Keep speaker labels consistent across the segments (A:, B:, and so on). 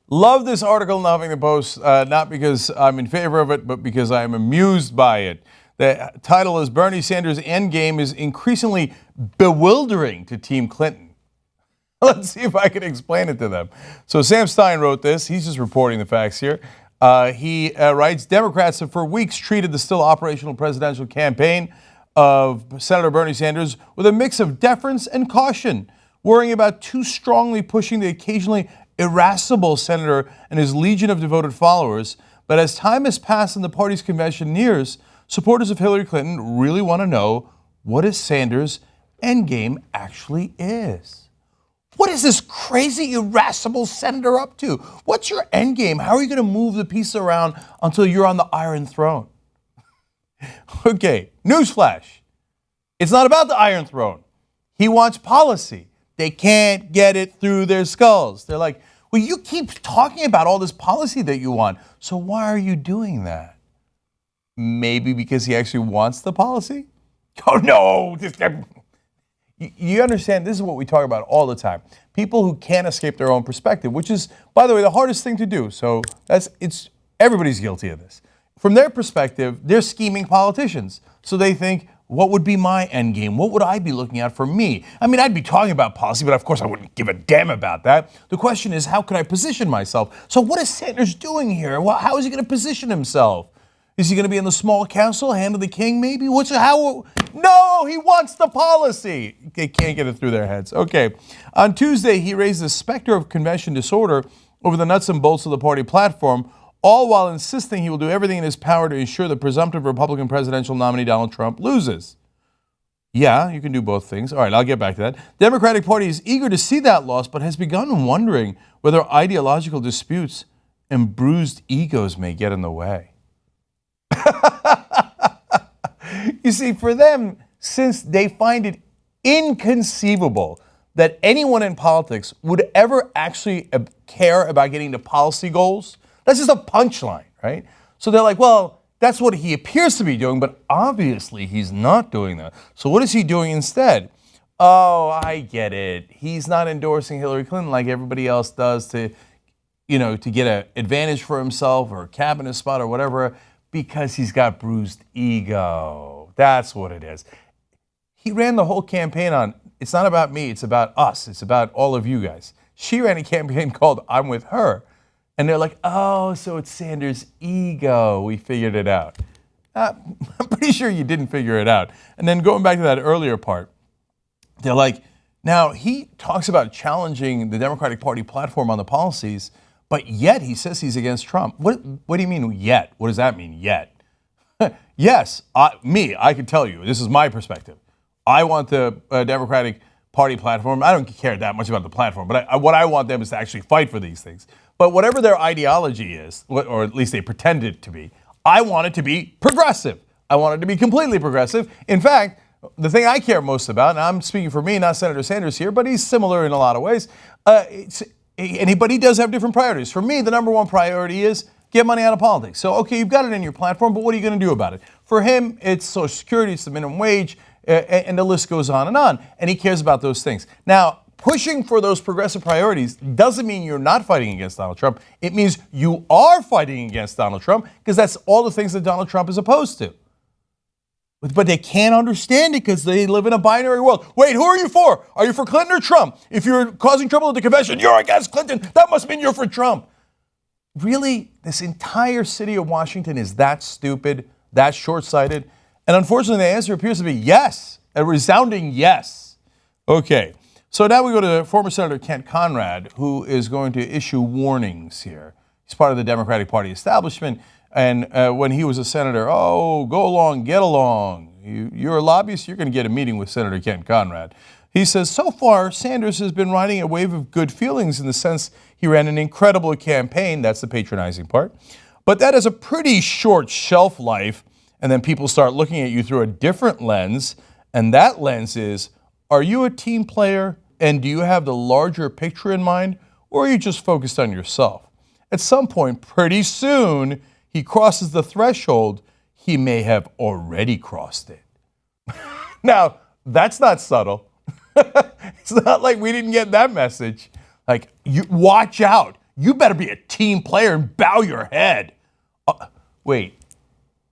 A: Love this article in the Huffington Post, not because I'm in favor of it, but because I am amused by it. The title is Bernie Sanders' Endgame is increasingly bewildering to Team Clinton. Let's see if I can explain it to them. So Sam Stein wrote this. He's just reporting the facts here. He writes, Democrats have for weeks treated the still operational presidential campaign of Senator Bernie Sanders with a mix of deference and caution, worrying about too strongly pushing the occasionally irascible senator and his legion of devoted followers. But as time has passed and the party's convention nears, supporters of Hillary Clinton really want to know what is Sanders' endgame actually is. What is this crazy, irascible senator up to? What's your endgame? How are you going to move the pieces around until you're on the Iron Throne? Okay, newsflash. It's not about the Iron Throne. He wants policy. They can't get it through their skulls. They're like, well, you keep talking about all this policy that you want, so why are you doing that? Maybe because he actually wants the policy? Oh, no. You understand, this is what we talk about all the time. People who can't escape their own perspective, which is, by the way, the hardest thing to do. So everybody's guilty of this. From their perspective, they're scheming politicians. So they think, what would be my end game? What would I be looking at for me? I mean, I'd be talking about policy, but of course I wouldn't give a damn about that. The question is, how can I position myself? So what is Sanders doing here? Well, how is he going to position himself? Is he going to be in the small council, hand of the king maybe? No, he wants the policy. They can't get it through their heads. Okay. On Tuesday, he raised the specter of convention disorder over the nuts and bolts of the party platform, all while insisting he will do everything in his power to ensure the presumptive Republican presidential nominee Donald Trump loses. Yeah, you can do both things. All right, I'll get back to that. The Democratic Party is eager to see that loss, but has begun wondering whether ideological disputes and bruised egos may get in the way. You see, for them, since they find it inconceivable that anyone in politics would ever actually care about getting to policy goals, that's just a punchline, right? So they're like, well, that's what he appears to be doing, but obviously he's not doing that. So what is he doing instead? Oh, I get it. He's not endorsing Hillary Clinton like everybody else does to get an advantage for himself or a cabinet spot or whatever, because he's got bruised ego. That's what it is. He ran the whole campaign on, it's not about me, it's about us. It's about all of you guys. She ran a campaign called I'm With Her. And they're like, oh, so it's Sanders' ego. We figured it out. I'm pretty sure you didn't figure it out. And then going back to that earlier part, they're like, now he talks about challenging the Democratic Party platform on the policies, but yet he says he's against Trump. What do you mean yet? What does that mean, yet? Yes, I can tell you, this is my perspective. I want the Democratic Party platform. I don't care that much about the platform, but what I want them is to actually fight for these things. But whatever their ideology is, or at least they pretend it to be, I want it to be progressive. I want it to be completely progressive. In fact, the thing I care most about, and I'm speaking for me, not Senator Sanders here, but he's similar in a lot of ways, but he does have different priorities. For me, the number one priority is get money out of politics. So, okay, you've got it in your platform, but what are you going to do about it? For him, it's Social Security, it's the minimum wage, and the list goes on, and he cares about those things. Now, pushing for those progressive priorities doesn't mean you're not fighting against Donald Trump. It means you are fighting against Donald Trump, because that's all the things that Donald Trump is opposed to. But they can't understand it because they live in a binary world. Wait, who are you for? Are you for Clinton or Trump? If you're causing trouble at the convention, you're against Clinton. That must mean you're for Trump. Really? This entire city of Washington is that stupid, that short-sighted? And unfortunately, the answer appears to be yes, a resounding yes. Okay. So now we go to former Senator Kent Conrad, who is going to issue warnings here. He's part of the Democratic Party establishment, and when he was a senator, oh, go along, get along. You're a lobbyist, you're going to get a meeting with Senator Kent Conrad. He says, so far, Sanders has been riding a wave of good feelings in the sense he ran an incredible campaign, that's the patronizing part, but that has a pretty short shelf life, and then people start looking at you through a different lens, and that lens is, are you a team player? And do you have the larger picture in mind, or are you just focused on yourself? At some point, pretty soon, he crosses the threshold. He may have already crossed it. Now, that's not subtle. It's not like we didn't get that message. Like, watch out. You better be a team player and bow your head. Wait,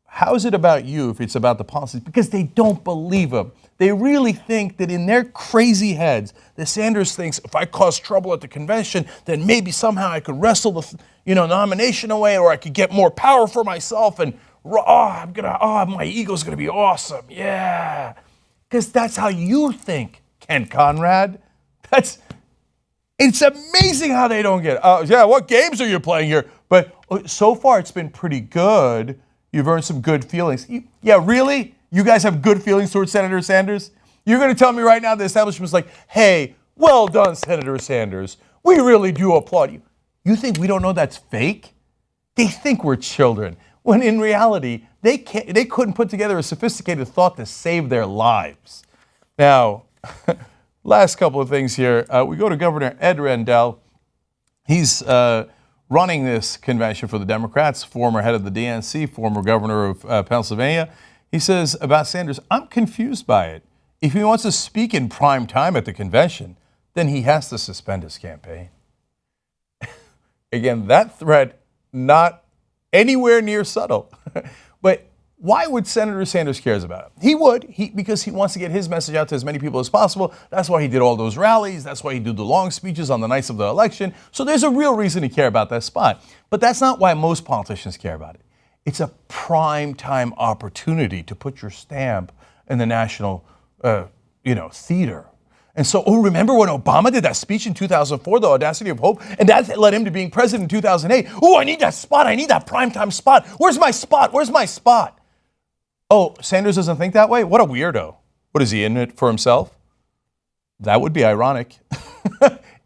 A: how is it about you if it's about the policies? Because they don't believe him. They really think that in their crazy heads, that Sanders thinks if I cause trouble at the convention, then maybe somehow I could wrestle the nomination away, or I could get more power for myself, and my ego's gonna be awesome, yeah. Because that's how you think, Ken Conrad. It's amazing how they don't get it. Yeah, what games are you playing here? But so far it's been pretty good. You've earned some good feelings. Yeah, really? You guys have good feelings towards Senator Sanders? You're going to tell me right now the establishment's like, hey, well done, Senator Sanders. We really do applaud you. You think we don't know that's fake? They think we're children, when in reality, they couldn't put together a sophisticated thought to save their lives. Now, last couple of things here. We go to Governor Ed Rendell. He's running this convention for the Democrats, former head of the DNC, former governor of Pennsylvania. He says about Sanders, I'm confused by it. If he wants to speak in prime time at the convention, then he has to suspend his campaign. Again, that threat not anywhere near subtle. But why would Senator Sanders cares about it? He would, because he wants to get his message out to as many people as possible. That's why he did all those rallies. That's why he did the long speeches on the nights of the election. So there's a real reason to care about that spot. But that's not why most politicians care about it. It's a prime time opportunity to put your stamp in the national, theater. And so, remember when Obama did that speech in 2004, the audacity of hope, and that led him to being president in 2008. I need that spot. I need that primetime spot. Where's my spot? Where's my spot? Oh, Sanders doesn't think that way? What a weirdo. What, is he in it for himself? That would be ironic.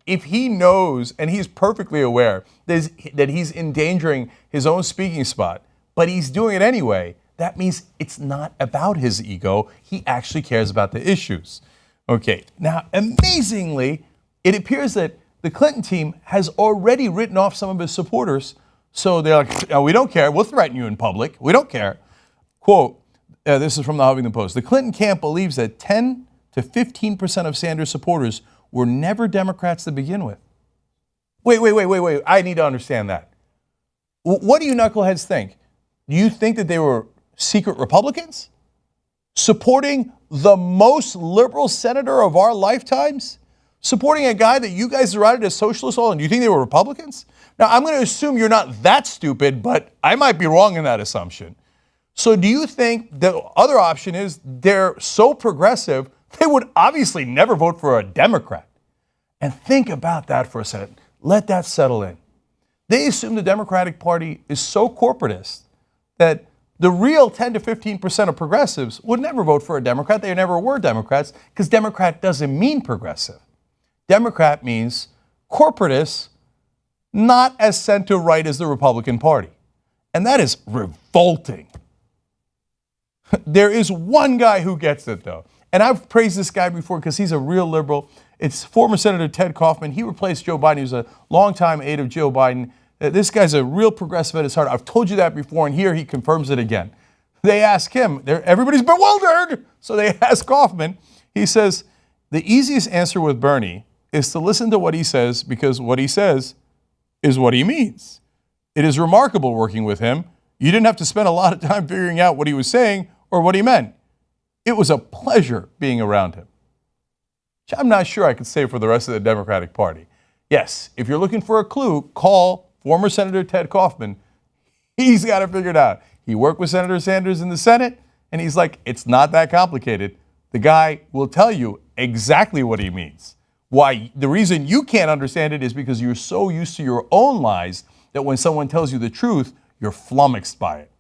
A: If he knows, and he's perfectly aware that he's endangering his own speaking spot, but he's doing it anyway, that means it's not about his ego. He actually cares about the issues. Okay, now amazingly, it appears that the Clinton team has already written off some of his supporters. So they're like, we don't care. We'll threaten you in public. We don't care. Quote, this is from the Huffington Post. The Clinton camp believes that 10 to 15% of Sanders supporters were never Democrats to begin with. Wait. I need to understand that. What do you knuckleheads think? Do you think that they were secret Republicans supporting the most liberal senator of our lifetimes? Supporting a guy that you guys derided as socialist all, and do you think they were Republicans? Now, I'm going to assume you're not that stupid, but I might be wrong in that assumption. So do you think the other option is they're so progressive, they would obviously never vote for a Democrat? And think about that for a second. Let that settle in. They assume the Democratic Party is so corporatist that the real 10 to 15% of progressives would never vote for a Democrat. They never were Democrats, because Democrat doesn't mean progressive. Democrat means corporatist, not as center-right as the Republican Party. And that is revolting. There is one guy who gets it, though. And I've praised this guy before because he's a real liberal. It's former Senator Ted Kaufman. He replaced Joe Biden. He was a longtime aide of Joe Biden. This guy's a real progressive at his heart. I've told you that before, and here he confirms it again. They ask him, everybody's bewildered. So they ask Kaufman. He says, the easiest answer with Bernie is to listen to what he says, because what he says is what he means. It is remarkable working with him. You didn't have to spend a lot of time figuring out what he was saying or what he meant. It was a pleasure being around him. Which I'm not sure I could say for the rest of the Democratic Party. Yes, if you're looking for a clue, call former Senator Ted Kaufman. He's got it figured out. He worked with Senator Sanders in the Senate, and he's like, it's not that complicated. The guy will tell you exactly what he means. Why? The reason you can't understand it is because you're so used to your own lies that when someone tells you the truth, you're flummoxed by it.